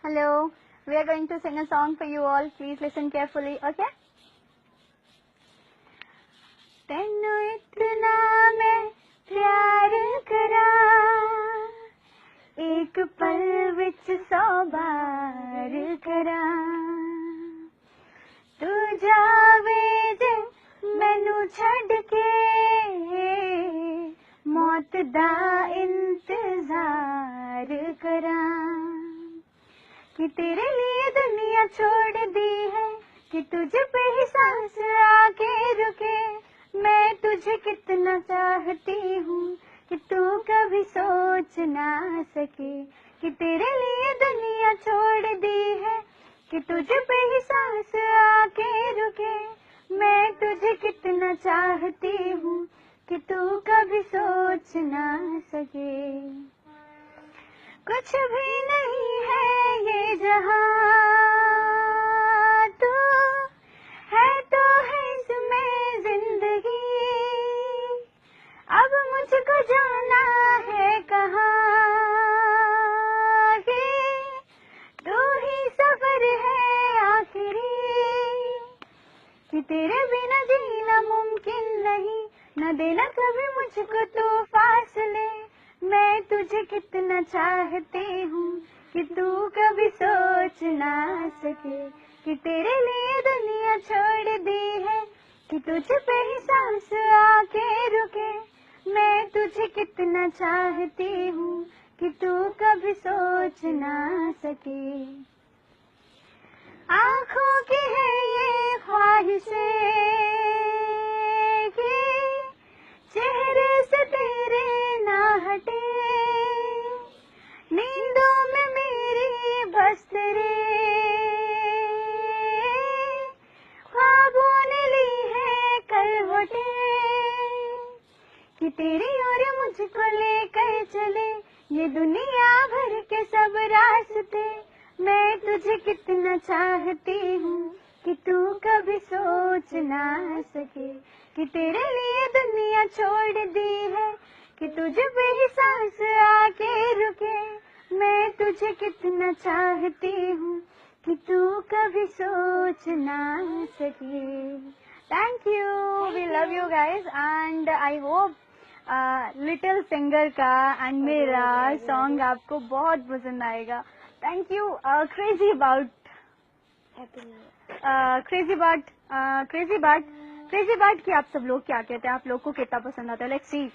Hello, we are going to sing a song for you all. Please listen carefully, okay? ਤੈਨੂੰ ਇਤਨਾ मैं प्यार करा एक पल विच 100 बार करा तू जावे जे मैनू छड़ के मौत दा इंतजार करा कि तेरे लिए दुनिया छोड़ दी है कि तुझ पे ही सांस आके रुके मैं तुझे कितना चाहती हूँ कि तू कभी सोच ना सके कि तेरे लिए दुनिया छोड़ दी है कि तुझ पे ही सांस आके रुके मैं तुझे कितना चाहती हूँ कि तू कभी सोच ना सके कुछ भी नहीं है ये जहां तू है तो है इसमें जिंदगी अब मुझको जाना है कहाँ कि तू ही सफर है आखिरी कि तेरे बिना जीना मुमकिन नहीं न देना कभी मुझको तू फासले मैं तुझे कितना चाहती हूँ कि तू कभी सोच ना सके कि तेरे लिए दुनिया छोड़ दी है कि तुझ पे ही सांस आके रुके मैं तुझे कितना चाहती हूँ कि तू कभी सोच ना सके आँखों की है ये ख्वाहिशें कि चेहरे से तेरे ना हटे नींदों में मेरी बस तेरे ख्वाबों ने ली है करवटे कि तेरी और मुझको लेकर चले ये दुनिया भर के सब रास्ते मैं तुझे कितना चाहती हूँ कि तू कभी सोच ना सके कि तेरे लिए दुनिया छोड़ दी है कि तुझे पे ही सांस आके रुके मैं तुझे कितना चाहती हूँ कि तू कभी सोच ना सके thank you we love you guys and I hope little singer का एंड मेरा सॉन्ग आपको बहुत पसंद आएगा thank you crazy about crazy about कि आप सब लोग क्या कहते हैं आप लोग को कितना पसंद आता है लेट्स सी